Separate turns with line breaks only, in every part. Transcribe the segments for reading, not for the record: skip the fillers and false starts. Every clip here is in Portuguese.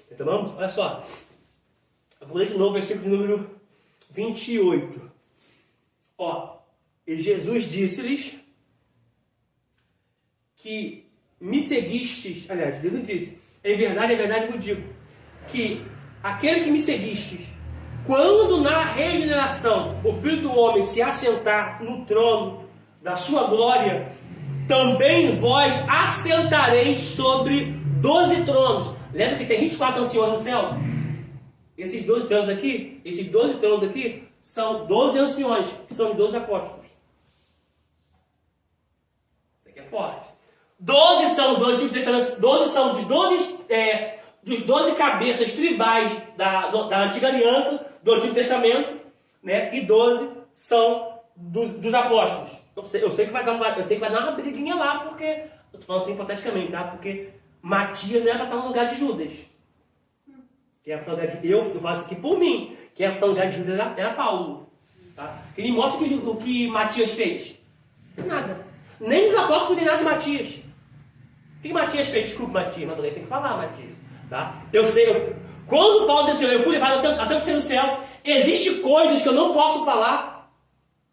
Retomamos? Olha só. Eu vou ler de novo o versículo de número 28. Ó, e Jesus disse-lhes que me seguistes, aliás, Jesus disse, em verdade vos digo, que aquele que me seguistes, quando na regeneração o Filho do Homem se assentar no trono da sua glória, também vós assentareis sobre 12 tronos. Lembra que tem 24 anciões no céu? Esses 12 tronos aqui são 12 anciões, que são os 12 apóstolos. Isso aqui é forte. 12 são do Antigo Testamento, 12 são dos 12 cabeças tribais da Antiga Aliança, do Antigo Testamento, né? E 12 são dos apóstolos. Eu sei que vai dar uma briguinha lá, porque, eu estou falando assim hipoteticamente, tá? Porque Matias não era para estar no lugar de Judas. Quem era para estar no lugar de Judas, eu falo isso aqui por mim, quem era para estar no lugar de Judas era Paulo. Tá? Ele mostra o que Matias fez. Nada. Nem os apóstolos nem nada de Matias. O que Matias fez? Desculpa, Matias, mas alguém tem que falar, Matias. Tá? Eu sei, quando Paulo disse assim, eu fui levado até o céu do céu, existem coisas que eu não posso falar.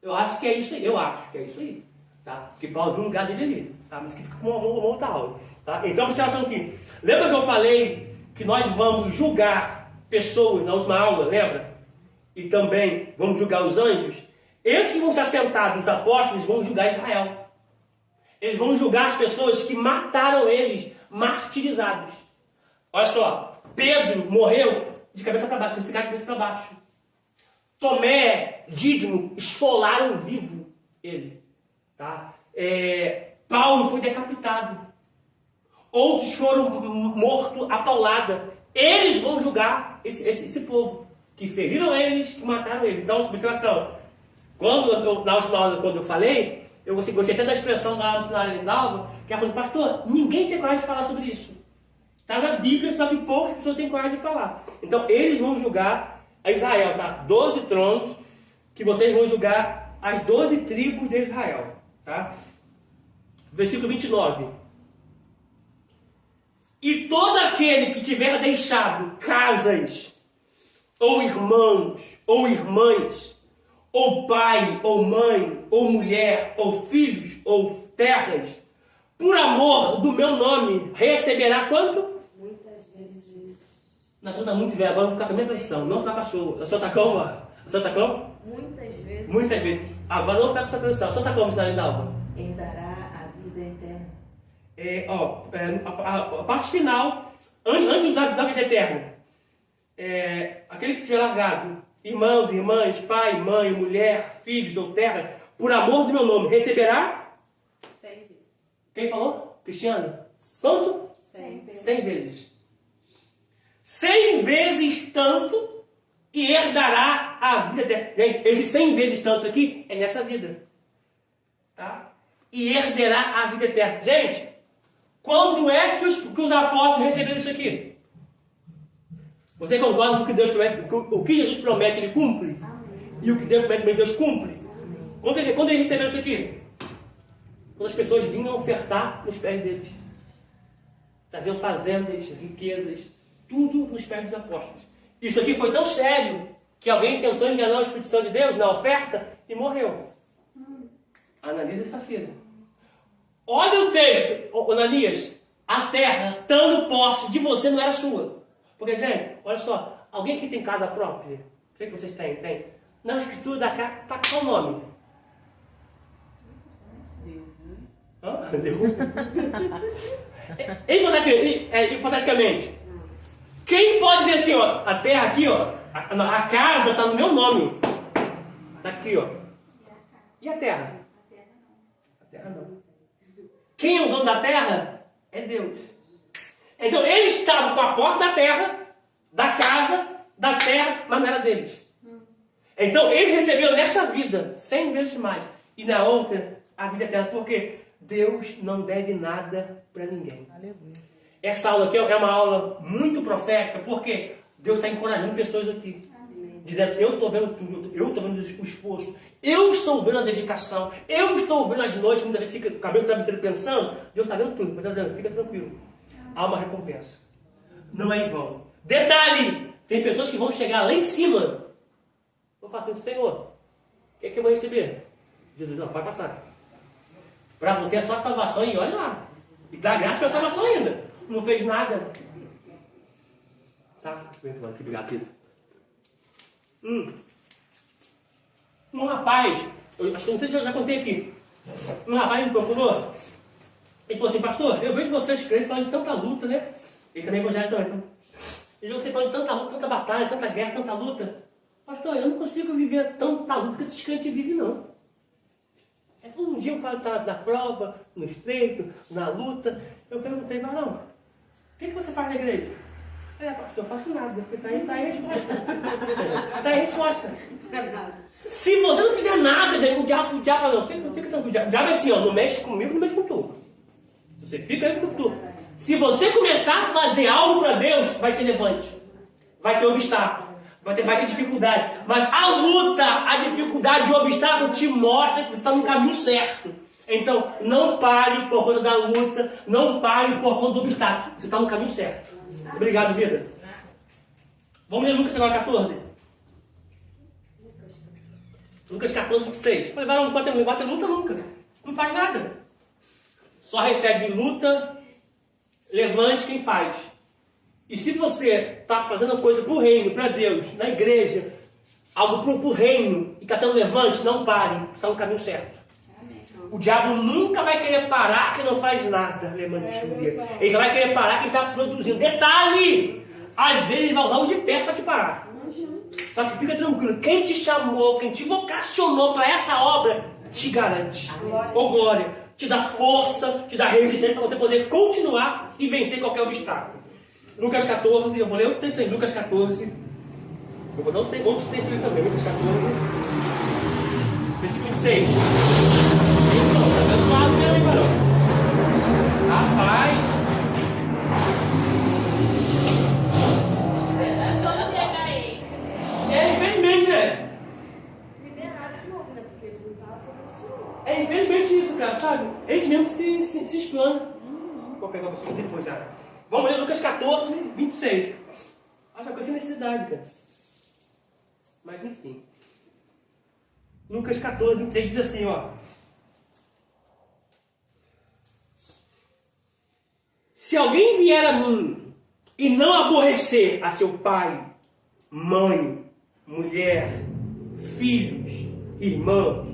Eu acho que é isso aí. Tá? Porque Paulo viu um lugar dele ali. Tá? Mas que fica com uma outra aula. Tá? Então, observação aqui. Lembra que eu falei que nós vamos julgar pessoas na última aula, lembra? E também vamos julgar os anjos? Esses que vão se assentar dos apóstolos vão julgar Israel. Eles vão julgar as pessoas que mataram eles, martirizados. Olha só, Pedro morreu de cabeça para baixo, crucificado de cabeça para baixo. Tomé, Dídimo, esfolaram vivo ele. Tá? Paulo foi decapitado. Outros foram mortos a paulada. Eles vão julgar esse povo, que feriram eles, que mataram eles. Então, observação. Na última aula, quando eu falei, eu gostei até da expressão da missionária Lindalva, que ela falou, pastor, ninguém tem coragem de falar sobre isso. Está na Bíblia, só que poucas pessoas têm coragem de falar. Então, eles vão julgar a Israel, tá? 12 tronos, que vocês vão julgar as 12 tribos de Israel, tá? Versículo 29. E todo aquele que tiver deixado casas, ou irmãos, ou irmãs, ou pai, ou mãe, ou mulher, ou filhos, ou terras, por amor do meu nome, receberá quanto?
Muitas vezes.
Na senhora está muito velha, agora eu vou ficar com a minha tradição. Não ficar com a sua. A senhora está como? A senhora está como?
Muitas vezes.
Muitas vezes. Agora não vou ficar com essa tradição. A senhora está como, senhora Lindalva?
Herdará a vida eterna.
A parte final, antes da vida eterna. Aquele que tiver largado, irmãos, irmãs, pai, mãe, mulher, filhos ou terra, por amor do meu nome, receberá?
100 vezes.
Quem falou? Cristiano? Quanto?
100 vezes.
100 vezes. 100 vezes tanto e herdará a vida eterna. Gente, esse 100 vezes tanto aqui é nessa vida. Tá? E herdará a vida eterna. Gente, quando é que os apóstolos receberam isso aqui? Você concorda com o que Deus promete? O que Jesus promete, ele cumpre?
Amém.
E o que Deus promete, Deus cumpre?
Amém.
Quando eles receberam isso aqui? Quando as pessoas vinham ofertar nos pés deles. Traziam fazendas, riquezas, tudo nos pés dos apóstolos. Isso aqui foi tão sério que alguém tentou enganar o Espírito Santo de Deus na oferta e morreu. Analisa essa fila. Olha o texto, Ananias. A terra, estando posse de você, não era sua. Porque, gente, olha só. Alguém aqui tem casa própria? O que vocês têm? Tem? Na escritura da casa está qual o nome? Deus. Hipoteticamente, quem pode dizer assim, ó, a terra aqui, ó, a casa está no meu nome. Está aqui, ó. E a terra? A terra não. Quem é o dono da terra? É Deus. Então, eles estavam com a porta da terra, da casa, da terra, mas não era deles. Então, eles receberam nessa vida 100 vezes mais. E na outra, a vida eterna. Porque Deus não deve nada para ninguém.
Aleluia.
Essa aula aqui é uma aula muito profética, porque Deus está encorajando pessoas aqui.
Amém.
Dizendo, eu estou vendo tudo, eu estou vendo o esforço, eu estou vendo a dedicação, eu estou vendo as noites, muitas vezes fica o cabelo do travesseiro pensando, Deus está vendo tudo, mas está dizendo, fica tranquilo. Há uma recompensa. Não é em vão. Detalhe, tem pessoas que vão chegar lá em cima. Vou falar assim, Senhor, o que é que eu vou receber? Jesus, não, pode passar. Para você é só salvação e olha lá. E dá graça pela salvação ainda. Não fez nada. Tá? Obrigado, querido. Um rapaz, eu acho que não sei se eu já contei aqui. Um rapaz me procurou. Ele falou assim, pastor, eu vejo vocês crentes falando de tanta luta, né? Ele também é evangélico também. Eu vejo vocês falando de tanta luta, tanta batalha, tanta guerra, tanta luta. Pastor, eu não consigo viver tanta luta que esses crentes vivem, não. É todo um dia eu falo tá na prova, no estreito, na luta. Eu perguntei, mas não, o que você faz na igreja? Pastor, eu faço nada. Tá aí a resposta. Tá aí a resposta. Se você não fizer nada, gente, o diabo não. Fica tranquilo. O diabo é assim, ó, não mexe comigo, não mexe com tu. Você fica aí com tu. Se você começar a fazer algo para Deus, vai ter levante. Vai ter obstáculo. Vai ter dificuldade. Mas a luta, a dificuldade, o obstáculo te mostra que você está no caminho certo. Então, não pare por conta da luta. Não pare por conta do obstáculo. Você está no caminho certo. Obrigado, vida. Vamos ler Lucas agora 14. Lucas 14, 26. Eu falei, vai, não bate luta nunca. Não faz nada. Só recebe luta, levante quem faz. E se você está fazendo coisa para o reino, para Deus, na igreja, algo para o reino, e está tendo levante, não pare. Está no caminho certo. O diabo nunca vai querer parar quem não faz nada, Alemanha. Ele só vai querer parar quem está produzindo. Detalhe! Às vezes ele vai usar os de perto para te parar. Só que fica tranquilo, quem te chamou, quem te vocacionou para essa obra, te garante. Ô glória, te dá força, te dá resistência para você poder continuar e vencer qualquer obstáculo. Lucas 14, eu vou ler outro texto aí, Lucas 14. Eu vou dar outros textos ali também, Lucas 14. Versículo 26. Tá abençoado mesmo, hein, varão? Rapaz. Infelizmente, né?
Liberado de novo, né? Porque eles não estavam fazendo isso.
É infelizmente isso, cara, sabe? Eles mesmo se explanam. Vou pegar você depois já. Vamos ler Lucas 14, 26. Acho que eu sem necessidade, cara. Mas enfim. Lucas 14, 26 diz assim, ó. Se alguém vier a mim e não aborrecer a seu pai, mãe, mulher, filhos, irmãs,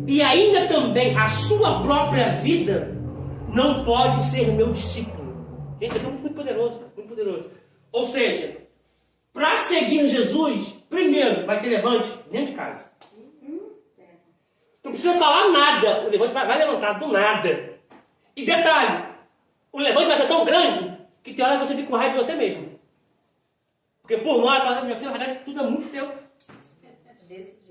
e ainda também a sua própria vida, não pode ser meu discípulo. Gente, é muito poderoso, muito poderoso. Ou seja, para seguir Jesus, primeiro vai ter levante dentro de casa. Não precisa falar nada, o levante vai levantar do nada. E detalhe, o levante vai ser tão grande que tem hora que você fica com raiva de você mesmo. Porque por nós, meu filho, na verdade, tudo é muito teu.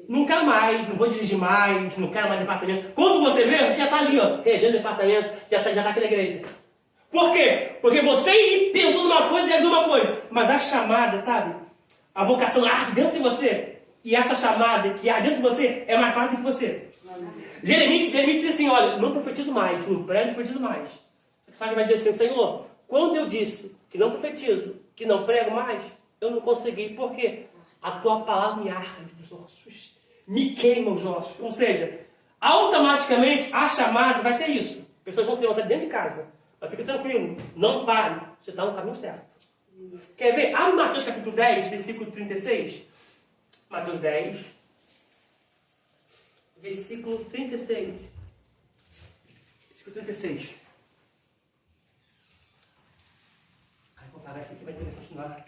Não quero mais, não vou dirigir mais, não quero mais departamento. Quando você vê, você já está ali, ó, regendo departamento, já está aqui na igreja. Por quê? Porque você pensou numa coisa e realizou uma coisa. Mas a chamada, sabe? A vocação arde dentro de você. E essa chamada que arde dentro de você é mais forte do que você. Jeremias diz assim, olha, não profetizo mais, não prego, não profetizo mais. Sabe, vai dizer assim, Senhor, quando eu disse que não profetizo, que não prego mais, eu não consegui. Por quê? A tua palavra me arde dos ossos, me queima os ossos. Ou seja, automaticamente a chamada vai ter isso. Pessoas vão se levantar dentro de casa. Mas fica tranquilo, não pare, você está no caminho certo. Quer ver? Abre Mateus capítulo 10, versículo 36. Mateus 10, versículo 36. Versículo 36. Vou parar aqui que vai ter que continuar.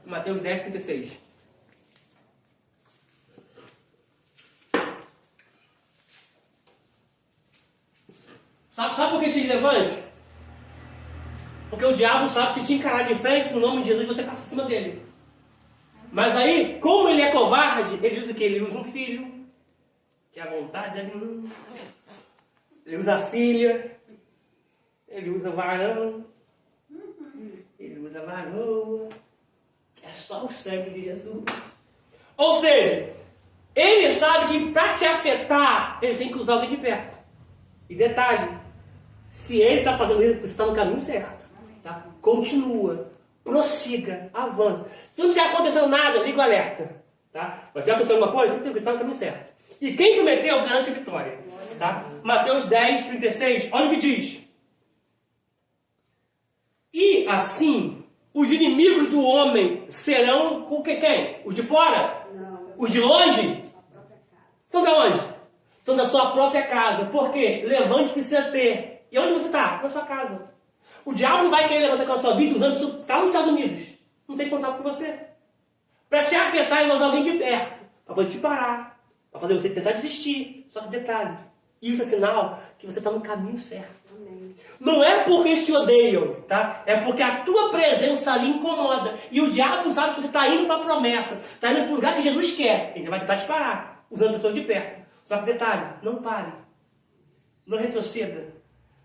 Mateus 10, 36. Sabe por que se levante? Porque o diabo sabe que se te encarar de frente, no nome de Jesus, você passa por cima dele. Mas aí, como ele é covarde, ele usa o quê? Ele usa um filho, que é a vontade dele. Ele usa a filha, ele usa varão, ele usa varoa, que é só o sangue de Jesus. Ou seja, ele sabe que para te afetar, ele tem que usar alguém de perto. E detalhe, se ele está fazendo isso, você está no caminho certo. Tá? Continua, prossiga, avança. Se não estiver acontecendo nada, liga o alerta. Tá? Mas se estiver acontecendo alguma coisa, você tem que estar no caminho certo. E quem prometeu, garante a vitória. Tá? Mateus 10, 36, olha o que diz. E assim, os inimigos do homem serão com quem? Os de fora?
Não.
Os de longe?
Sua própria casa.
São de onde? São da sua própria casa. Por quê? Levante precisa ter. E onde você está? Na sua casa. O diabo não vai querer levantar com a sua vida usando você está nos Estados Unidos. Não tem contato com você. Para te afetar, ele vai usar alguém de perto. Para poder te parar. Para fazer você tentar desistir. Só que detalhe. Isso é sinal que você está no caminho certo.
Amém.
Não é porque eles te odeiam, tá? É porque a tua presença ali incomoda. E o diabo sabe que você está indo para a promessa. Está indo para o lugar que Jesus quer. Ele vai tentar te parar. Usando pessoas de perto. Só que detalhe, não pare. Não retroceda.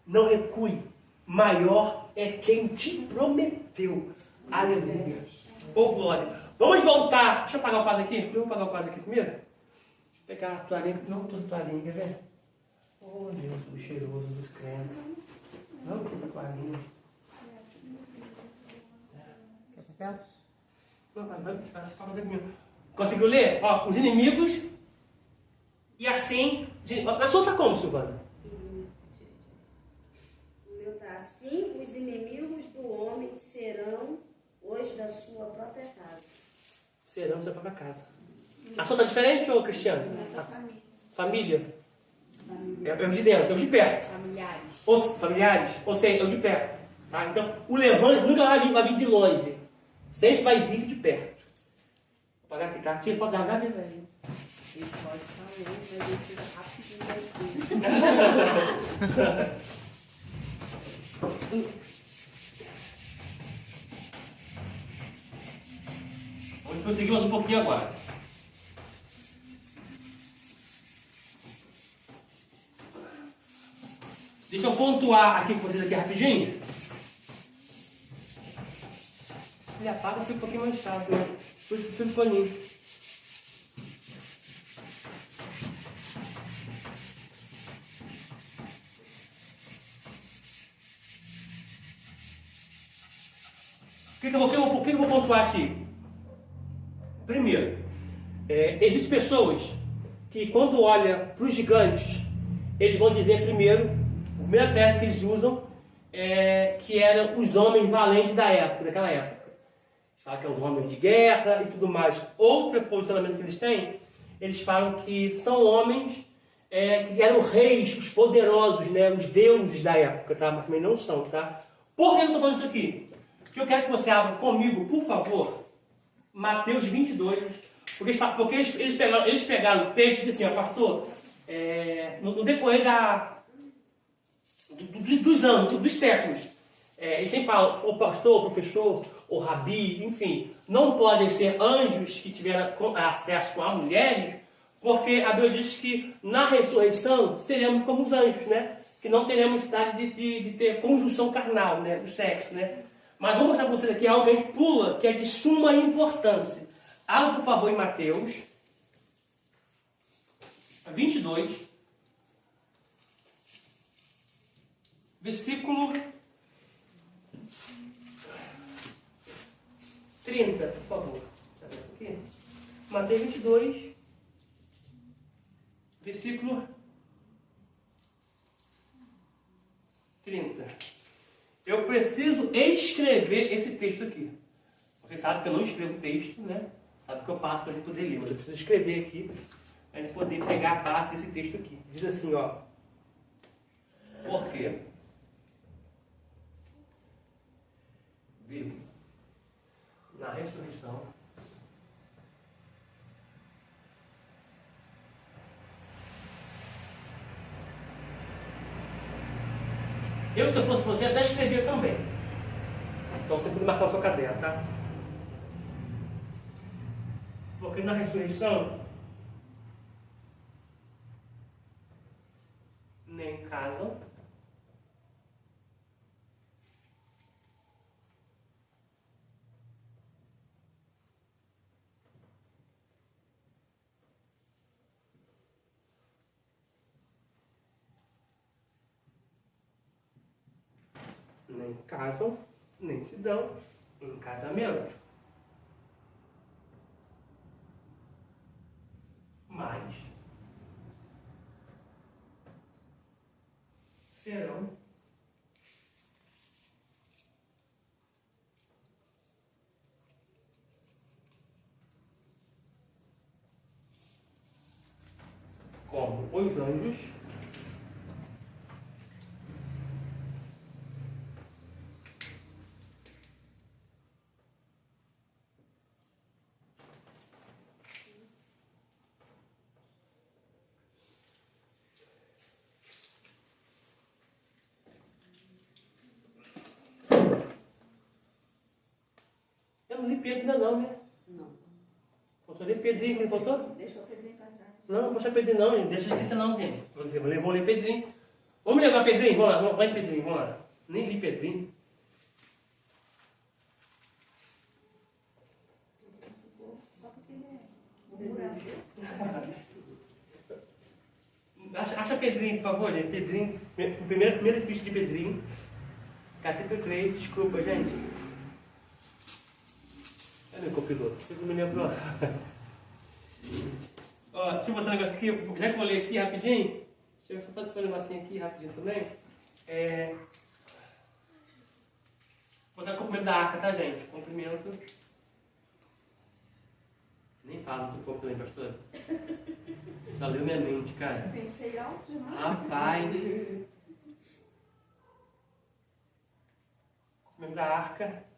Não recue. Maior é quem te prometeu. Aleluia. Ô glória. Vamos voltar. Deixa eu apagar o quadro aqui. Eu vou apagar o quadro aqui primeiro. Deixa eu pegar a toalhinha. Não trouxe toalhinha, quer ver? Oh Deus, do cheiroso dos crentes. Não trouxe a toalhinha. Quer papel? Não, vai. Conseguiu ler? Ó, os inimigos. E assim. A sua tá como, Silvana?
O meu está assim: os inimigos do homem serão os da sua própria casa.
Serão da sua própria casa. A sua tá diferente, ô Cristiano?
Da
Família.
família.
É o de dentro, é o de perto.
Familiares.
Familiares? Ou seja, é o de perto. Tá? Então, o levante nunca vai vir de longe. Sempre vai vir de perto. Vou pagar aqui, tá? Tira foto da Gabi, velho.
Ele pode falar, mas ele tira rapidinho daqui.
Vamos prosseguir um pouquinho agora. Deixa eu pontuar aqui com vocês aqui rapidinho. Ele apaga, fica um pouquinho mais chato, né? Puxa o seu paninho. O que eu vou pontuar aqui? Primeiro, existem pessoas que quando olham para os gigantes, eles vão dizer primeiro, a primeira tese que eles usam é que eram os homens valentes daquela época. Eles falam que são os homens de guerra e tudo mais. Outro posicionamento que eles têm, eles falam que são homens que eram reis, os poderosos, né, os deuses da época, tá? Mas também não são, tá? Por que eu estou falando isso aqui? Porque eu quero que você abra comigo, por favor, Mateus 22, porque eles pegaram o texto e disseram assim, ó, pastor, no decorrer dos anos, dos séculos, eles sempre falam, o pastor, o professor, o rabi, enfim, não podem ser anjos que tiveram acesso a mulheres, porque a Bíblia diz que na ressurreição seremos como os anjos, né? Que não teremos necessidade de ter conjunção carnal, né? Do sexo, né? Mas vou mostrar para vocês aqui algo que a gente pula, que é de suma importância. Abra, por favor, em Mateus 22, versículo 30, por favor. Aqui. Mateus 22, versículo 30. Eu preciso escrever esse texto aqui. Você sabe que eu não escrevo texto, né? Sabe que eu passo para a gente poder ler, mas eu preciso escrever aqui para a gente poder pegar a base desse texto aqui. Diz assim, ó. Porque, na ressurreição, eu, se eu fosse você, até escrever também. Então você pode marcar o seu caderno, tá? Porque na ressurreição, nem casam, nem casam, nem se dão em casamento. Mas serão como os anjos eu não li Pedro ainda não, né?
Não.
Faltou ler Pedrinho, que ele faltou?
Deixa o Pedrinho para trás.
Não, não poxa Pedrinho não, gente. Deixa esquecer não, gente. Vou ler Pedrinho. Vamos levar Pedrinho? Vamos lá, vai Pedrinho, vamos lá. Nem li Pedrinho.
Só porque ele é murado.
Acha Pedrinho, por favor, gente. Pedrinho, primeiro epístola de Pedrinho. Capítulo 3, desculpa, gente. Cadê o copiloto? Você não me lembrou? Ó, deixa eu botar um negócio aqui. Já que eu vou ler aqui rapidinho. Deixa eu só fazer um negocinho aqui rapidinho também. Vou dar o cumprimento da arca, tá, gente? Cumprimento. Nem falo do fogo também, pastor. Só leu minha mente, cara.
Pensei alto demais.
Rapaz. Cumprimento da arca.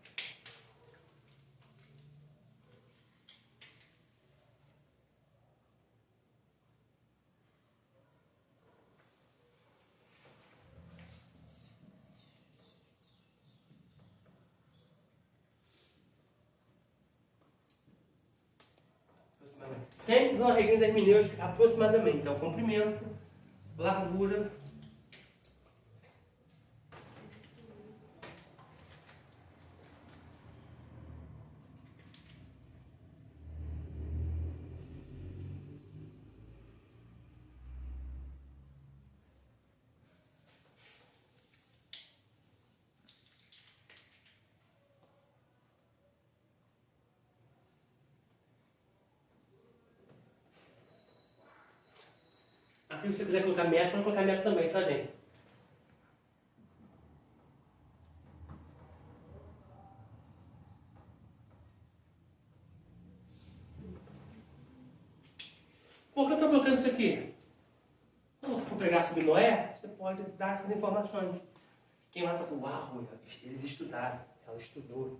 Sempre usando a regrinha da hermenêutica aproximadamente. Então, comprimento, largura. Aqui, se você quiser colocar metro, pode colocar metro também, tá, gente? Por que eu estou colocando isso aqui? Quando você for pregar sobre Noé, você pode dar essas informações. Quem vai falar assim, uau, eles estudaram, ela estudou.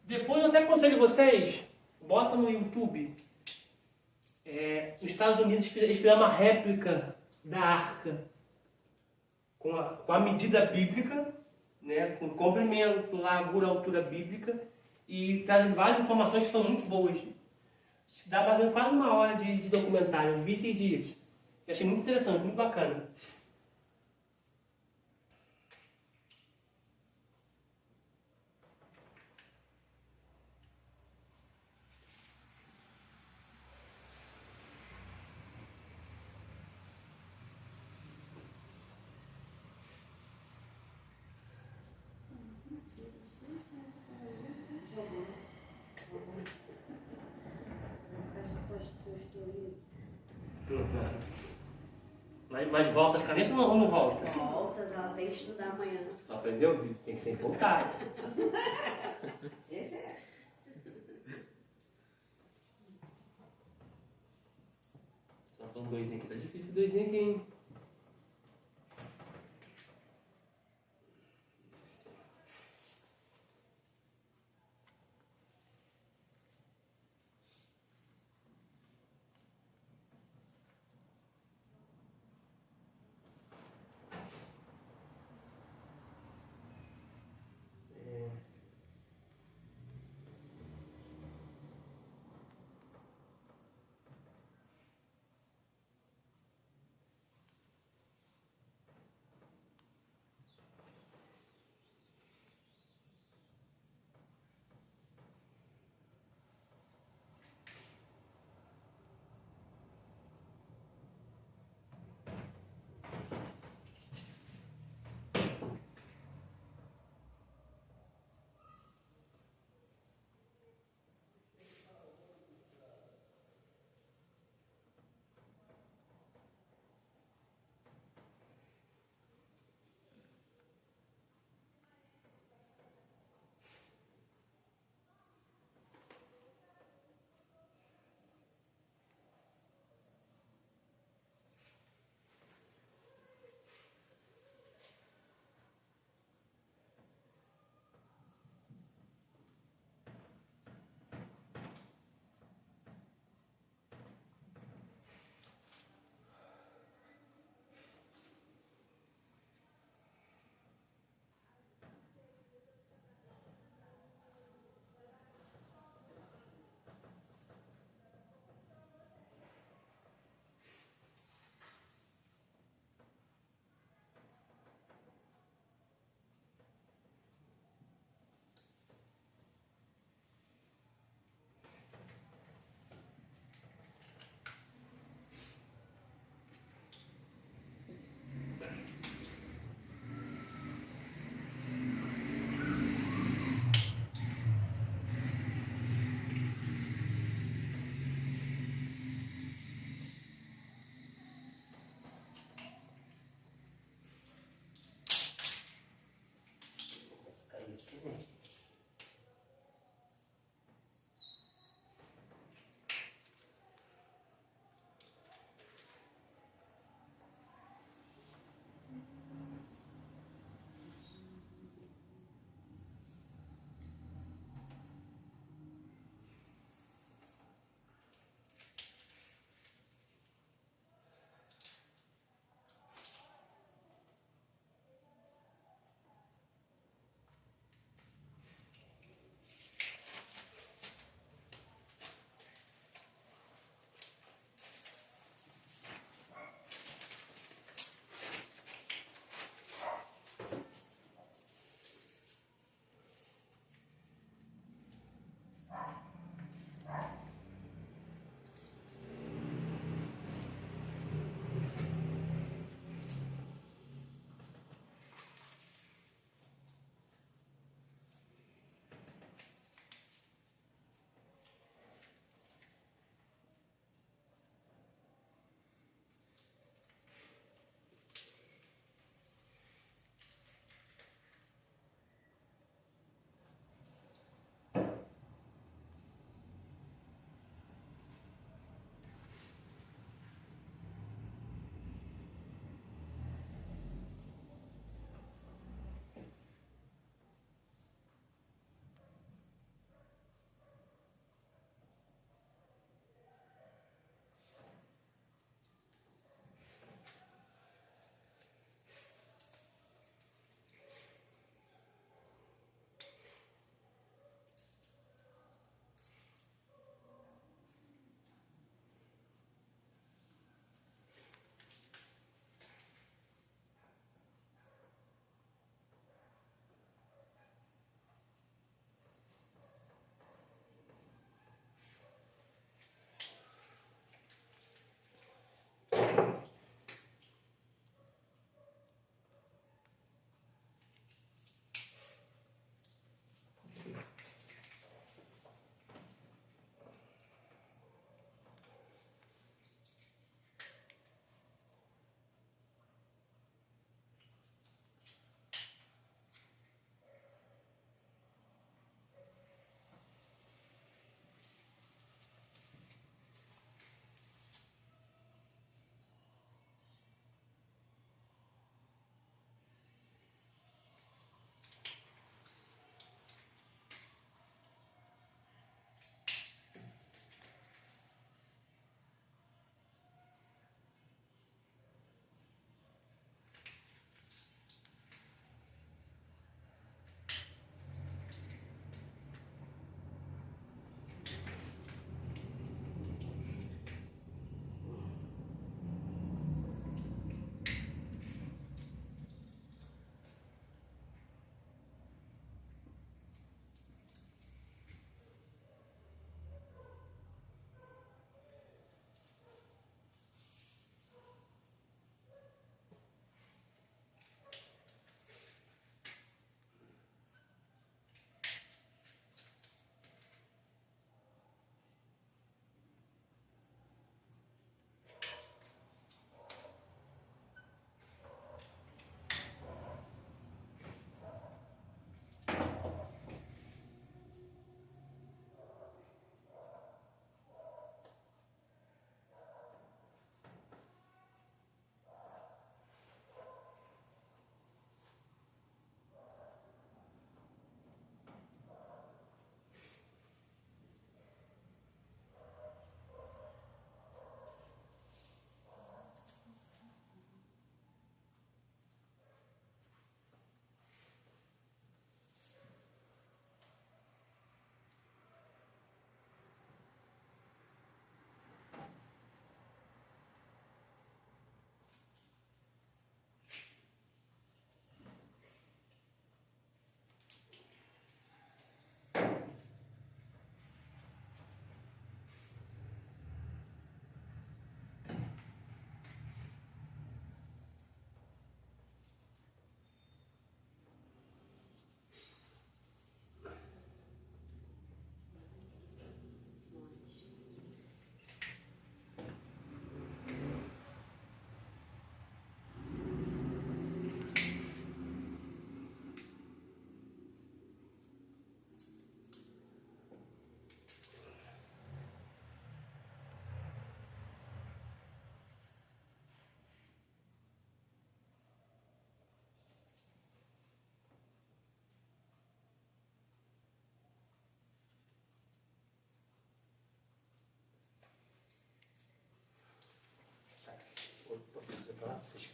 Depois eu até aconselho vocês, bota no YouTube. Nos Estados Unidos eles fizeram uma réplica da arca com a medida bíblica, né, com comprimento, largura, altura bíblica, e trazem várias informações que são muito boas. Dá para ver quase uma hora de documentário, eu vi esses dias. Eu achei muito interessante, muito bacana. Mas volta as canetas ou não volta?
Volta, ela tem que estudar amanhã.
Só aprendeu? Tem que voltar.
Esse é.
Só falando doisinho aqui, tá difícil doisinho aqui, hein?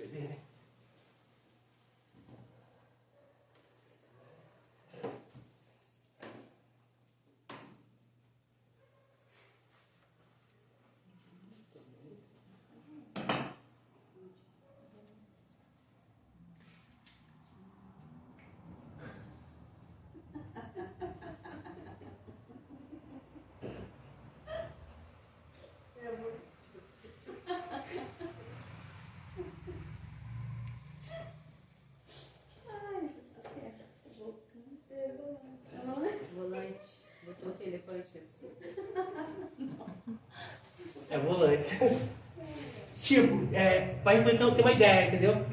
vocês verem.
Volante. Botou o telefone.
É volante. Tipo, pra então ter uma ideia, entendeu?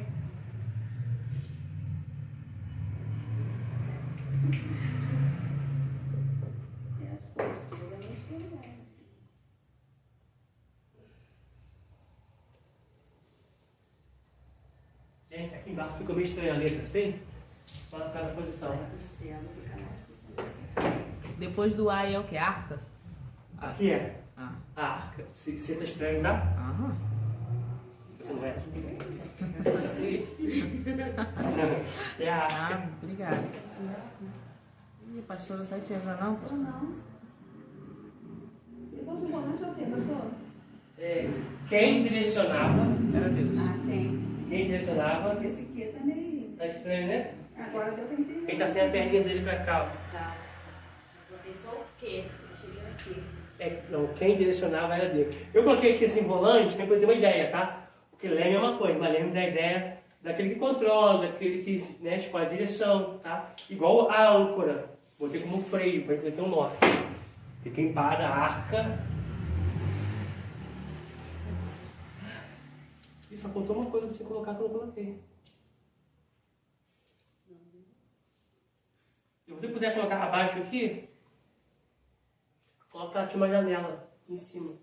Gente, aqui embaixo ficou meio estranha a letra assim. Para cada posição.
Depois do A é o que? Arca?
Aqui é
Ah.
a arca. Se tá estranho, tá?
Aham.
Você não vai. É a arca.
Ah, obrigada. Ih, pastor, não tá enxergando não? Pastor?
Quem direcionava,
Era Deus.
quem direcionava,
Esse aqui tá meio.
tá estranho, né?
Agora deu pra entender.
Quem tá sem a perninha dele pra cá, ó.
Tá. Botei só o quê? Eu cheguei aqui.
Não, quem direcionava era Deus. Eu coloquei aqui assim, volante, pra ter uma ideia, tá? Porque leme é uma coisa, mas leme da ideia daquele que controla, daquele que, né, escolhe a direção, tá? Igual a âncora. Botei como freio, pra ter um norte. Porque quem para a arca... E só faltou uma coisa pra você colocar que eu não coloquei. Se você puder colocar abaixo aqui, coloca uma janela em cima.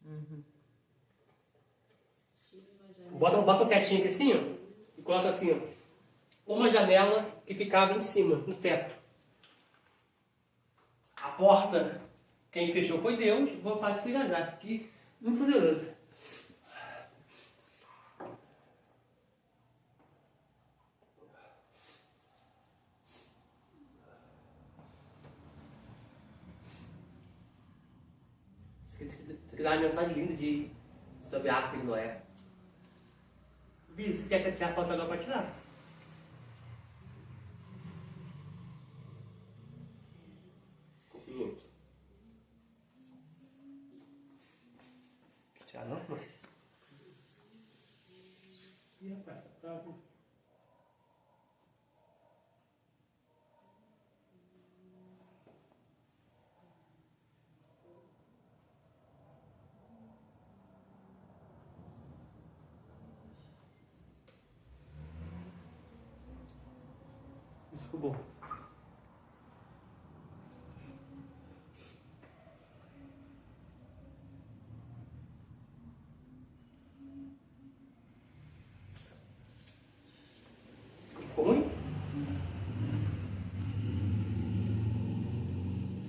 Uhum.
Bota um setinho aqui assim, ó, e coloca assim, ó, uma janela que ficava em cima, no teto. A porta, quem fechou foi Deus, vou fazer isso já já, aqui, muito poderoso. Isso aqui dá uma mensagem linda sobre a Arca de Noé. Viu? Você quer tirar foto agora para tirar? Muito. Quer tirar não? Não. Ih, rapaz, tá bravo. Isso ficou bom. Ficou ruim?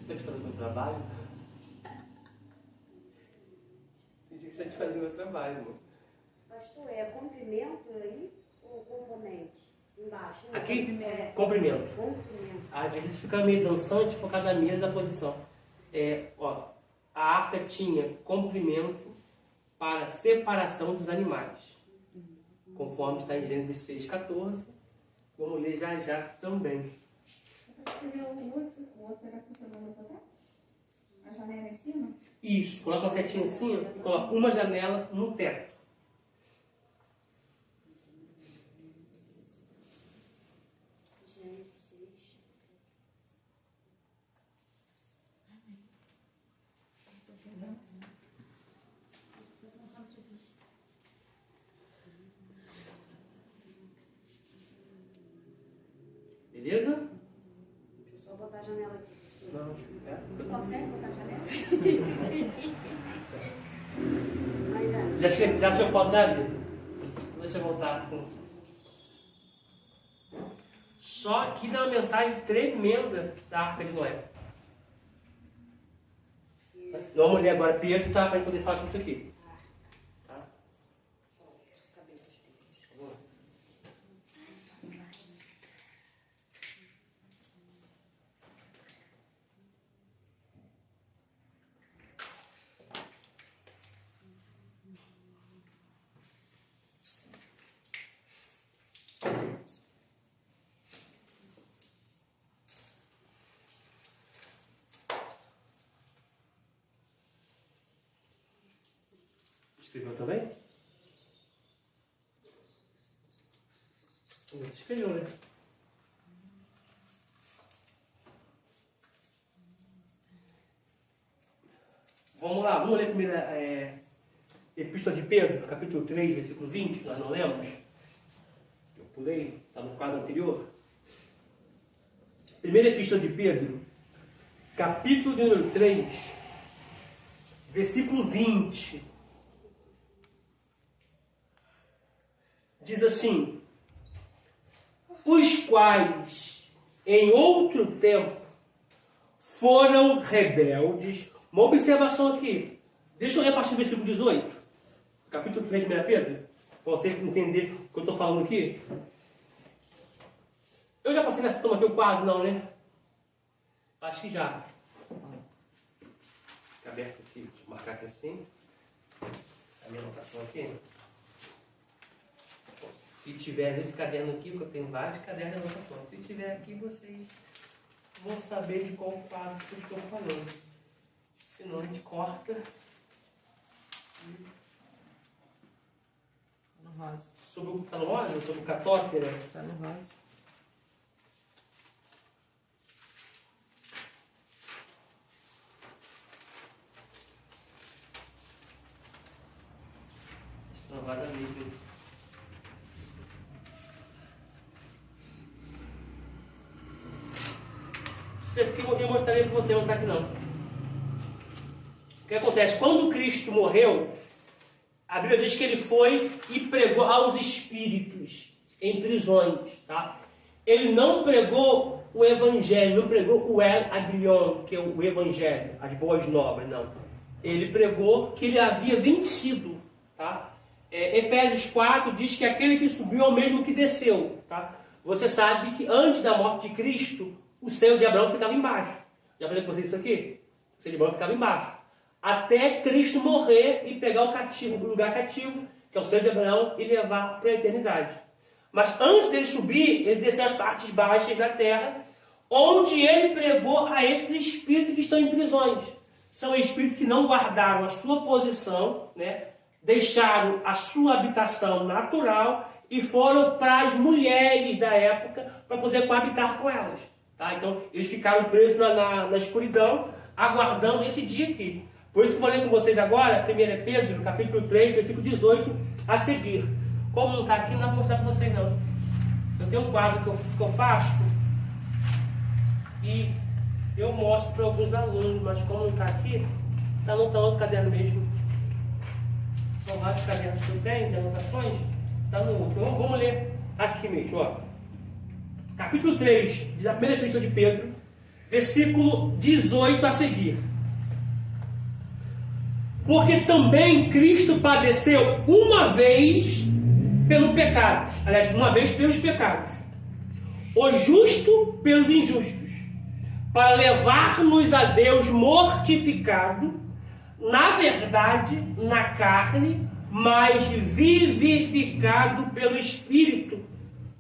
Você está gostando do meu trabalho? Senti que você está fazendo o meu trabalho, irmão.
Pastor, é comprimento aí ou componente? Embaixo. Não,
Aqui,
comprimento.
comprimento.
Comprimento.
A gente fica meio dançante por causa da mesa da posição. A arca tinha comprimento para separação dos animais. Conforme está em Gênesis 6,14. Vamos ler já já também.
O outro era funcionando para trás? A janela em cima?
Isso, coloca uma setinha assim ó, e coloca uma janela no teto. Beleza?
Deixa eu só botar a janela aqui.
Não,
Consegue botar a janela?
Aí,
já tinha foto já, Vitor? Deixa eu voltar. Só que dá uma mensagem tremenda da Arca de Noé. Vamos ler agora Pedro, tá? Para poder falar sobre isso aqui. Tá? Escreveu também? Escreveu, né? Vamos lá, vamos ler a primeira Epístola de Pedro, capítulo 3, versículo 20, nós não lemos. Eu pulei, está no quadro anterior. Primeira Epístola de Pedro, capítulo de número 3, versículo 20. Diz assim: os quais em outro tempo foram rebeldes. Uma observação aqui. Deixa eu ler a partir do versículo 18. Capítulo 3 de 1 Pedro. Para você entender o que eu estou falando aqui. Eu já passei nessa turma aqui, o quadro, não, né? Acho que já. Fica aberto aqui. Deixa eu marcar aqui assim. A minha anotação aqui. Se tiver nesse caderno aqui, porque eu tenho vários cadernos de anotação. Se tiver aqui, vocês vão saber de qual quadro que eu estou falando. Senão a gente corta.
No rosa.
Sobre o rosa, sobre o catótera.
Tá no rosa.
Não vai dar mesmo. Eu mostrarei para você, não está aqui não. O que acontece? Quando Cristo morreu, a Bíblia diz que ele foi e pregou aos espíritos em prisões, tá? Ele não pregou o evangelho, não pregou o agrion, que é o evangelho, as boas novas, não. Ele pregou que ele havia vencido, tá? Efésios 4 diz que aquele que subiu é o mesmo que desceu, tá? Você sabe que antes da morte de Cristo, o seio de Abraão ficava embaixo. Já falei com vocês isso aqui? O seio de Abraão ficava embaixo. Até Cristo morrer e pegar o cativo, o lugar cativo, que é o seio de Abraão, e levar para a eternidade. Mas antes dele subir, ele desceu às partes baixas da terra, onde ele pregou a esses espíritos que estão em prisões. São espíritos que não guardaram a sua posição, né? Deixaram a sua habitação natural e foram para as mulheres da época para poder coabitar com elas. Tá? Então, eles ficaram presos na escuridão, aguardando esse dia aqui. Por isso que eu falei com vocês agora, 1 Pedro, capítulo 3, versículo 18, a seguir. Como não está aqui, não vou mostrar para vocês não. Eu tenho um quadro que eu faço e eu mostro para alguns alunos, mas como não está aqui, está no outro caderno mesmo. São vários cadernos que eu tenho de anotações, está no outro. Então, vamos ler aqui mesmo, ó. Capítulo 3, da primeira epístola de Pedro, versículo 18 a seguir. Porque também Cristo padeceu uma vez pelos pecados, aliás, uma vez pelos pecados, o justo pelos injustos, para levar-nos a Deus mortificado, na verdade, na carne, mas vivificado pelo Espírito.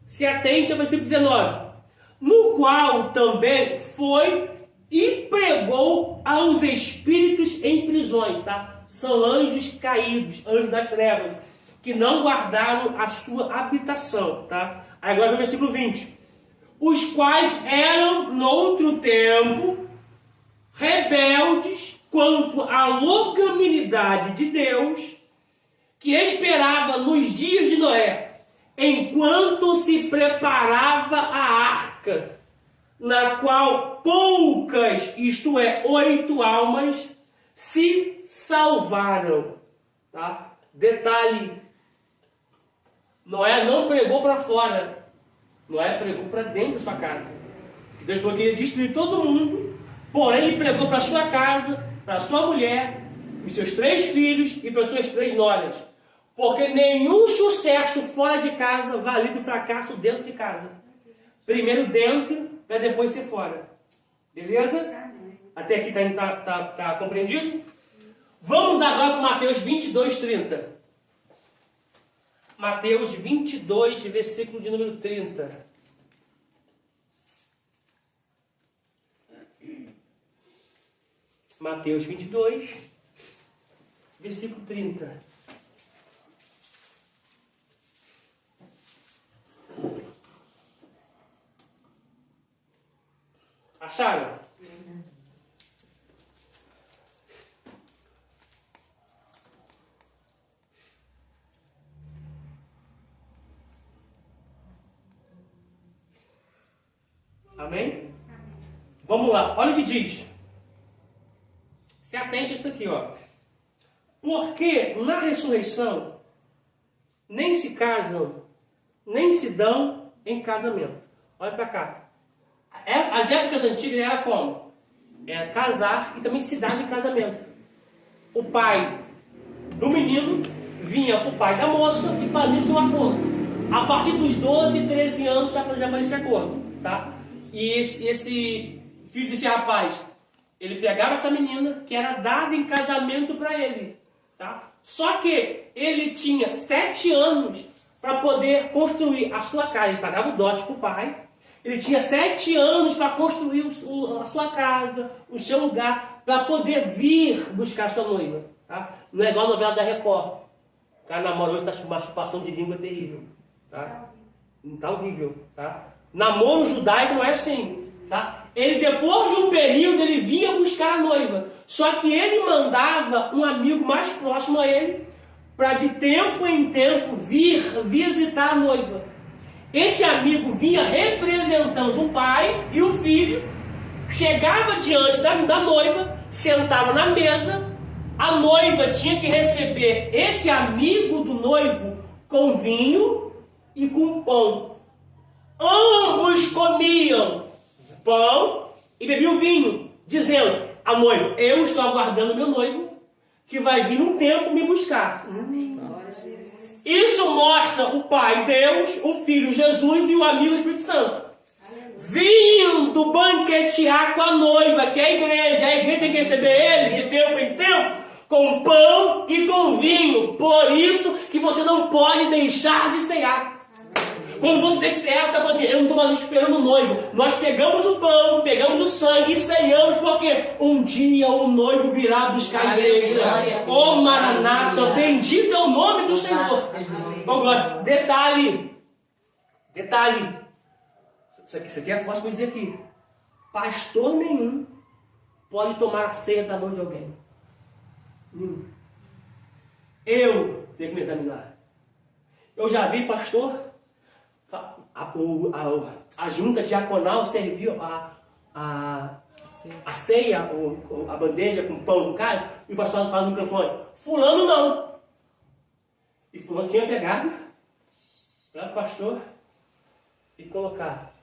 Se atente ao versículo 19. No qual também foi e pregou aos espíritos em prisões, tá? São anjos caídos, anjos das trevas, que não guardaram a sua habitação, tá? Aí agora no versículo 20. Os quais eram, noutro tempo, rebeldes quanto à longanimidade de Deus, que esperava nos dias de Noé, enquanto se preparava a arca, na qual poucas, isto é, 8 almas, se salvaram. Tá? Detalhe, Noé não pregou para fora, Noé pregou para dentro da sua casa. Deus falou que ia destruir todo mundo, porém ele pregou para sua casa, para sua mulher, para os seus 3 filhos e para as suas 3 noras. Porque nenhum sucesso fora de casa valida o fracasso dentro de casa. Primeiro dentro, para depois ser fora. Beleza? Até aqui tá compreendido? Vamos agora para Mateus 22, 30. Mateus 22, versículo de número 30. Mateus 22, versículo 30. Acharam? Amém? Vamos lá, olha o que diz. Se atente a isso aqui, ó. Porque na ressurreição nem se casam, nem se dão em casamento. Olha para cá. As épocas antigas era como? Era casar e também se dar em casamento. O pai do menino vinha com o pai da moça e fazia-se um acordo. A partir dos 12, 13 anos já fazia esse acordo, tá? E esse filho desse rapaz, ele pegava essa menina que era dada em casamento para ele, tá? Só que ele tinha 7 anos para poder construir a sua casa. Ele pagava o dote para o pai. Ele tinha 7 anos para construir a sua casa, o seu lugar, para poder vir buscar sua noiva, tá? Não é igual a novela da Record. O cara namora hoje, está uma chupação de língua terrível, tá? Não tá horrível, tá? Namoro judaico não é assim, tá? Ele, depois de um período, ele vinha buscar a noiva. Só que ele mandava um amigo mais próximo a ele para de tempo em tempo vir visitar a noiva. Esse amigo vinha representando o pai e o filho, chegava diante da noiva, sentava na mesa, a noiva tinha que receber esse amigo do noivo com vinho e com pão. Ambos comiam pão e bebiam vinho, dizendo a noiva: eu estou aguardando meu noivo, que vai vir um tempo me buscar. Isso mostra o Pai Deus, o Filho Jesus e o amigo Espírito Santo vindo banquetear com a noiva, que é a igreja. A igreja tem que receber ele de tempo em tempo com pão e com vinho. Por isso que você não pode deixar de cear. Quando você tem que cear, você está falando assim: eu não estou mais esperando o noivo. Nós pegamos o pão, pegamos o sangue e ceiamos, porque um dia o noivo virá buscar a igreja. Ô Maranata, bendito é o nome do Senhor. Vamos, detalhe. Isso aqui é forte para dizer aqui. Pastor nenhum pode tomar a ceia da mão de alguém. Eu tenho que me examinar. Eu já vi pastor. A junta diaconal serviu a ceia, a bandeja com pão no caso, e o pastor fala no microfone: fulano não. E fulano tinha pegado para o pastor e colocar.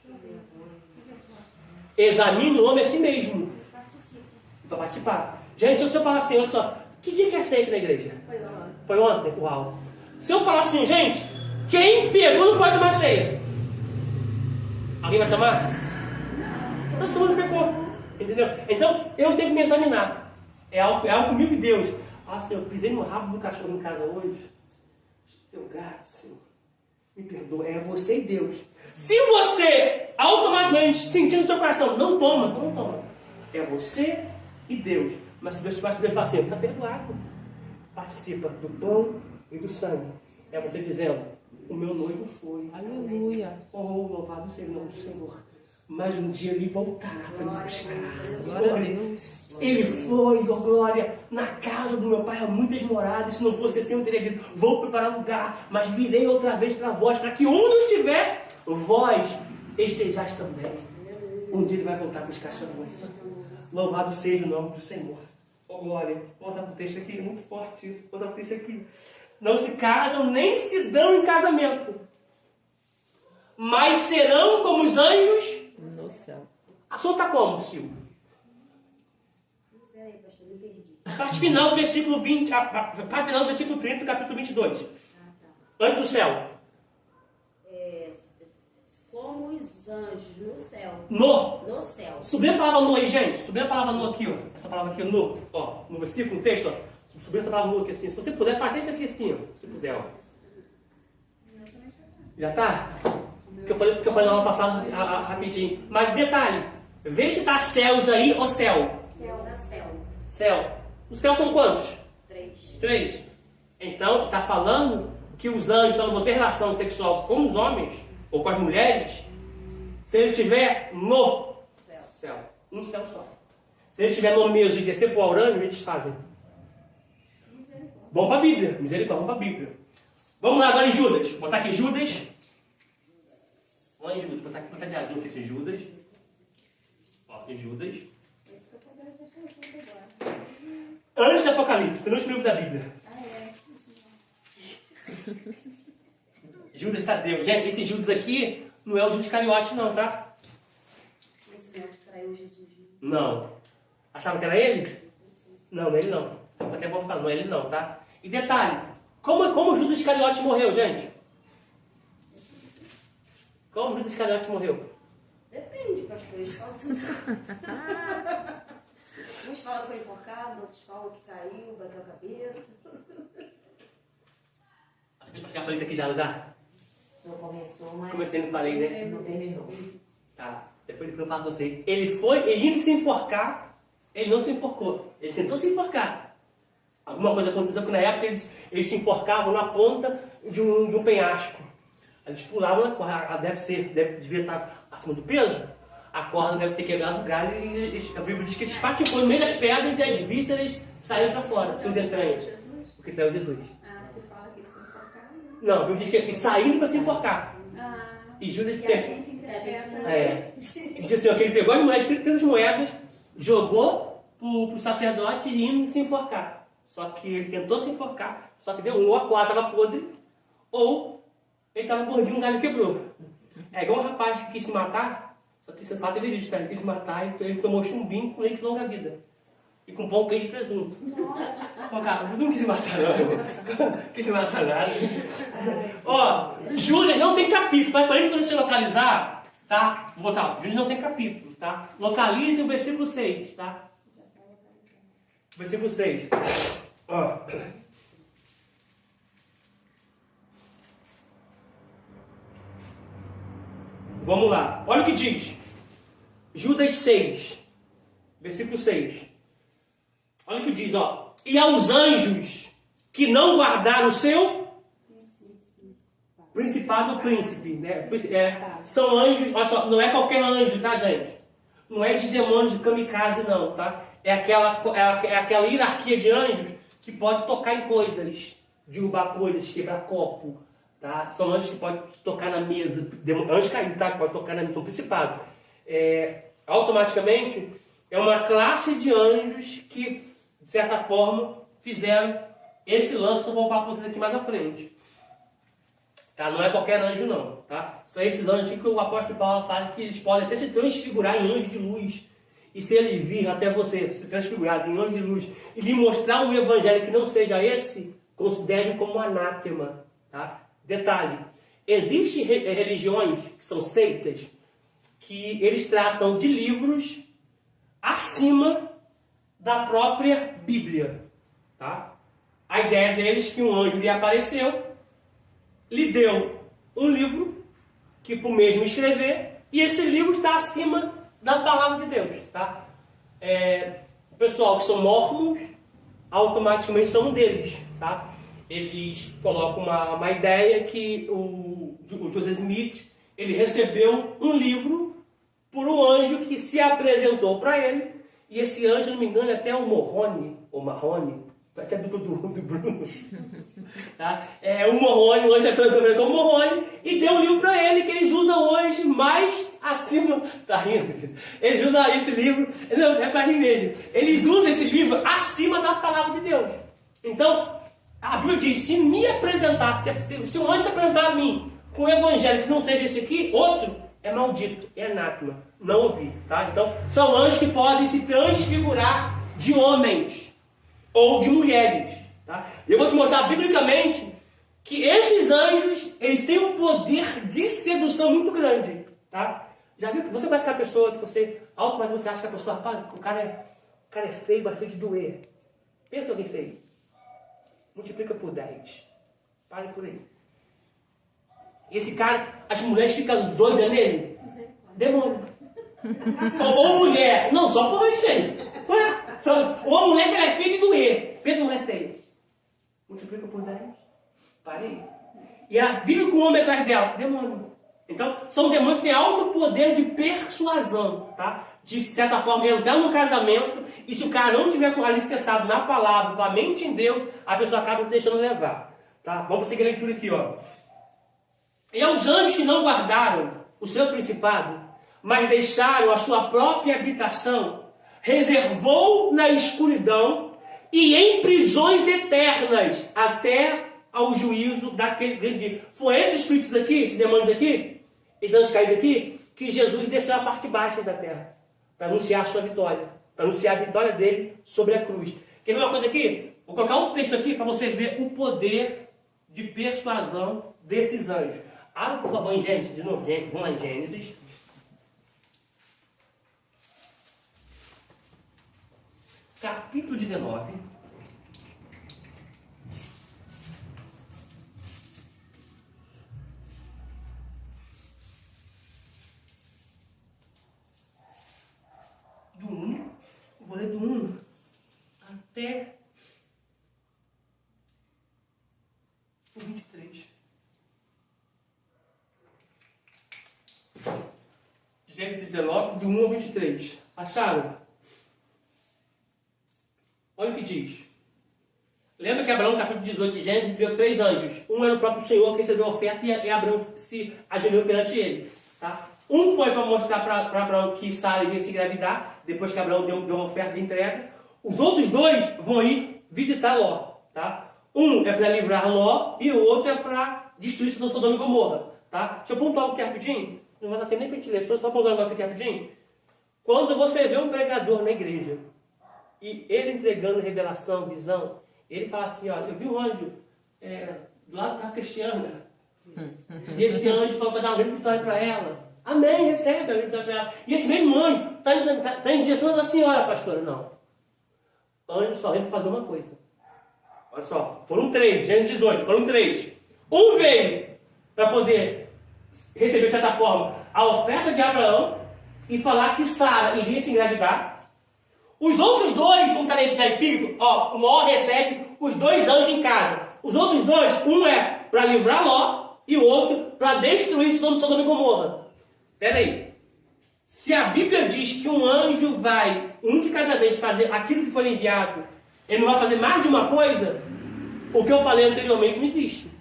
Examine o homem a si mesmo para participar. Gente, se eu falar assim, olha só, que dia que é ceia aqui na igreja? Foi ontem? Uau. Se eu falar assim, gente, quem pegou não pode tomar ceia. Alguém vai tomar? Não, todo mundo pecou. Entendeu? Então, eu tenho que me examinar. É algo comigo e Deus. Ah, Senhor, eu pisei no rabo do cachorro em casa hoje. Teu gato, Senhor, me perdoa. É você e Deus. Se você, automaticamente, sentindo no seu coração, não toma. É você e Deus. Mas se Deus faz, Deus fala assim: está perdoado. Participa do pão e do sangue. É você dizendo: o meu noivo foi.
Aleluia.
Oh, louvado seja o nome do Senhor. Mas um dia ele voltará para me buscar.
Glória a Deus.
Ele foi, oh glória, na casa do meu pai há muitas moradas. Se não fosse assim, eu teria dito: vou preparar lugar, mas virei outra vez para vós, para que onde estiver, vós estejais também. Um dia ele vai voltar para buscar sua noiva. Louvado seja o nome do Senhor. Oh glória. Volta para o texto aqui, muito forte isso. Volta para o texto aqui. Não se casam, nem se dão em casamento, mas serão como os anjos
No céu.
A sua está como, Silvio?
Peraí, pastor, me perdi.
Parte final do versículo 20, parte final do versículo 30, capítulo 22. Antes do céu.
Como os anjos no céu.
No
céu.
Subir a palavra no aí, gente. Subir a palavra no aqui, ó. Essa palavra aqui, no. Ó, no versículo, no texto, ó. Subir essa palavra no aqui assim. Se você puder, faz isso aqui assim, ó. Se puder, ó. Já tá? Porque eu falei na aula passada rapidinho. Mas detalhe. Vê se tá céus aí ou céu.
Céu da céu.
Céu. Os céus são quantos?
3.
3. Então, está falando que os anjos não vão ter relação sexual com os homens ou com as mulheres se ele estiver no céu. Um céu só. Se ele estiver no mesmo e descer para o Aurânio, eles fazem. Vamos para a Bíblia. Misericórdia, vamos para a Bíblia. Vamos lá agora em Judas. Vou botar aqui Judas. Vamos em Judas. Botar de azul aqui esse Judas. Ó, aqui Judas. Antes do Apocalipse, penúltimo livro da Bíblia. Judas Tadeu. Gente, esse Judas aqui não é o Judas Iscariote não, tá?
Esse mesmo que traiu Jesus.
Não. Achavam que era ele? Não, ele não. Então até bom falar, não é ele não, tá? E detalhe, como Judas Iscariote morreu, gente? Como Judas Iscariote morreu?
Depende, pastor. Uns falam que foi enforcado, outros falam que caiu, bateu a cabeça.
Acho que eu já falei isso aqui já.
Só começou, mas
Comecei, não falei, né?
não terminou.
Tá. Depois eu falo pra você. Ele ia se enforcar, ele não se enforcou. Ele tentou se enforcar. Alguma coisa aconteceu que na época eles se enforcavam na ponta de um penhasco. Eles pulavam na corda, devia estar acima do peso. A corda deve ter quebrado o galho e a Bíblia diz que eles paticou no meio das pedras e as vísceras saíram para fora, seus entranhas. O que saiu Jesus.
Ah, tu fala que ele foi enforcado?
Não, a Bíblia diz que eles saíram para se enforcar.
Ah,
E Judas
e a
pegou.
gente interpreta.
Diz assim, ó, que ele pegou as moedas, 30 moedas, jogou pro sacerdote e indo se enforcar. Só que ele tentou se enforcar, só que deu ou a corda estava podre, ou ele estava gordinho, o galho quebrou. É igual um rapaz que quis se matar, só que esse fato é verídico, tá? Ele quis se matar, então ele tomou chumbinho com leite de longa-vida. E com pão, queijo e presunto.
Nossa.
Pô, cara, eu não quis se matar não. Não quis se matar nada. Ó, Judas não tem capítulo, mas para ele poder se localizar, tá? Vou botar, Judas não tem capítulo, tá? Localize o versículo 6, tá? Versículo 6. Ó. Vamos lá. Olha o que diz. Judas 6. Versículo 6. Olha o que diz, ó. E aos anjos que não guardaram o seu principado ou príncipe, né? São anjos, olha só, não é qualquer anjo, tá, gente? Não é de demônios de kamikaze, não, tá? É aquela hierarquia de anjos que pode tocar em coisas, derrubar coisas, quebrar copo, tá? São anjos que podem tocar na mesa, anjos caídos, tá? Que pode tocar na mesa, são principados. Automaticamente, é uma classe de anjos que, de certa forma, fizeram esse lance que eu vou falar para vocês aqui mais à frente. Tá? Não é qualquer anjo, não. Tá? São esses anjos que o apóstolo Paulo fala que eles podem até se transfigurar em anjos de luz. E se eles virem até você, se transfigurado em anjo de luz, e lhe mostrar um evangelho que não seja esse, considere como um anátema. Tá? Detalhe, existem religiões que são seitas, que eles tratam de livros acima da própria Bíblia. Tá? A ideia deles é que um anjo lhe apareceu, lhe deu um livro que para o mesmo escrever, e esse livro está acima da palavra de Deus. Tá? O pessoal que são mormons, automaticamente são um deles. Tá? Eles colocam uma ideia que o Joseph Smith ele recebeu um livro por um anjo que se apresentou para ele, e esse anjo, não me engano, é até o Morrone, ou Marrone, até do Bruno. Tá? O Morrone, hoje é apresentou como Morrone, e deu um livro para ele que eles usam hoje mais acima. Tá rindo? Eles usam esse livro, não, é para rir mesmo. Eles usam esse livro acima da palavra de Deus. Então, a Bíblia diz: se me apresentar, se um anjo se apresentar a mim com um evangelho que não seja esse aqui, outro é maldito, é anátema. Não ouvi, tá? Então, são anjos que podem se transfigurar de homens ou de mulheres, tá? Eu vou te mostrar biblicamente que esses anjos, eles têm um poder de sedução muito grande, tá? Já viu? Você conhece aquela pessoa que você, mas você acha que a pessoa, rapaz, o cara é feio, mas feio de doer. Pensa alguém feio. Multiplica por 10. Pare por aí. Esse cara, as mulheres ficam doidas nele. Demônio. ou mulher. Não, só porra de feio. Ou a mulher que ela é feia de doer. Pensa uma mulher feia. Multiplica por 10. Parei. E ela vive com o homem atrás dela. Demônio. Então, são demônios que têm alto poder de persuasão. Tá? de certa forma, entrar no casamento, e se o cara não tiver alicerçado na palavra, com a mente em Deus, a pessoa acaba se deixando levar. Tá? Vamos seguir a leitura aqui, ó. E aos anjos que não guardaram o seu principado, mas deixaram a sua própria habitação, reservou na escuridão e em prisões eternas, até ao juízo daquele grande dia. Foi esses espíritos aqui, esses demônios aqui, esses anjos caídos aqui, que Jesus desceu à parte baixa da terra, para anunciar a sua vitória, para anunciar a vitória dele sobre a cruz. Quer ver uma coisa aqui? Vou colocar outro texto aqui para você ver o poder de persuasão desses anjos. Abra, por favor, em Gênesis, de novo, gente, vamos lá em Gênesis. Capítulo 19. Do 1, vou ler do 1 até o 23. Gênesis 19, do 1 ao 23. Acharam? Olha o que diz. Lembra que Abraão, no capítulo 18 de Gênesis, viu 3 anjos. Um era o próprio Senhor que recebeu a oferta e Abraão se ajoelhou perante ele. Tá? Um foi para mostrar para Abraão que Sara iria se engravidar, depois que Abraão deu uma oferta de entrega. Os outros 2 vão ir visitar Ló. Tá? Um é para livrar Ló e o outro é para destruir Sodoma e Gomorra. Tá? Deixa eu pontuar algo aqui rapidinho. Não vai dar tempo nem para a gente ler, só pontuar um negócio aqui rapidinho. Quando você vê um pregador na igreja e ele entregando revelação, visão, ele fala assim, olha, eu vi um anjo do lado da Cristiana. E esse anjo falou para dar uma grande vitória para ela. Amém, recebe a grande vitória para ela. E esse mesmo anjo está em direção da senhora, pastora. Não. Anjo só veio para fazer uma coisa. Olha só, foram 3, Gênesis 18, foram 3. Um veio para poder receber, de certa forma, a oferta de Abraão e falar que Sara iria se engravidar. Os outros 2, como está na epígrafe, Ló recebe os 2 anjos em casa. Os outros 2, um é para livrar Ló e o outro para destruir Sodoma e Gomorra. Espera aí. Se a Bíblia diz que um anjo vai, um de cada vez, fazer aquilo que foi enviado, ele não vai fazer mais de uma coisa, o que eu falei anteriormente não existe.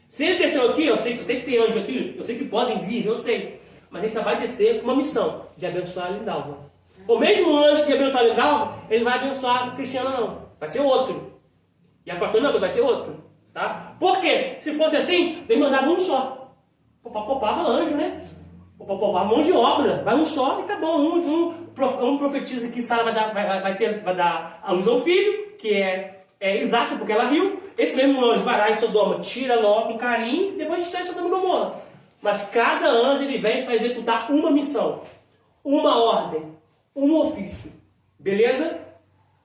Se ele desceu aqui, eu sei que tem anjo aqui, eu sei que podem vir, eu sei. Mas ele só vai descer com uma missão de abençoar a Lindalva. O mesmo anjo que abençoar a Lindalva, ele vai abençoar a Cristiana não. Vai ser outro. E a pastora não, vai ser outro. Tá? Por quê? Se fosse assim, ele mandava um só. Poupava anjo, né? Poupava mão de obra. Vai um só e tá bom. Um profetiza que Sara vai dar a luz ao filho, que é Isaac, porque ela riu. Esse mesmo anjo vai lá em Sodoma, tira Ló com carinho, e depois destrói Sodoma e Gomorra. Mas cada anjo ele vem para executar uma missão, uma ordem, um ofício. Beleza?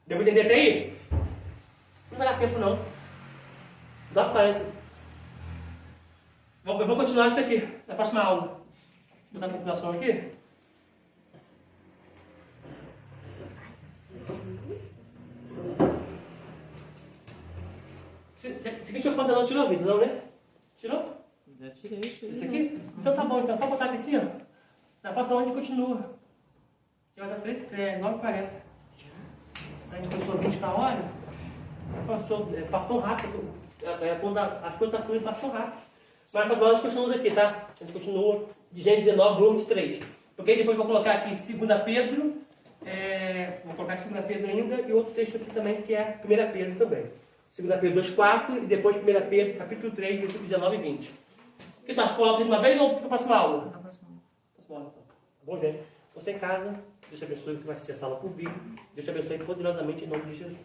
Deu para entender até aí? Não vai dar tempo não. Dá 40. Eu vou continuar isso aqui, na próxima aula. Vou botar a continuação aqui. Você tirou foto não? Tirou o vídeo, não, né? Tirou?
Já tirei.
Isso aqui? Então tá bom, então só botar aqui assim, ó. Na próxima aula a gente continua. Já vai dar 9h40. A gente começou 20 na hora. Passou rápido. Quando as coisas estão fluindo, passou rápido. Mas na próxima aula a gente continua daqui, tá? A gente continua de Gênesis 19, do 23. Porque aí depois eu vou colocar aqui 2 Pedro. Vou colocar 2 Pedro ainda e outro texto aqui também, que é 1 Pedro também. 2 Pedro 2,4 e depois 1 Pedro, capítulo 3, versículos 19 e 20. O que tu acha? Coloca de uma vez ou para a próxima aula?
Na próxima aula.
Próxima aula, então. Tá bom, gente? Você em casa, Deus te abençoe, você vai assistir essa aula por vídeo. Deus te abençoe poderosamente em nome de Jesus.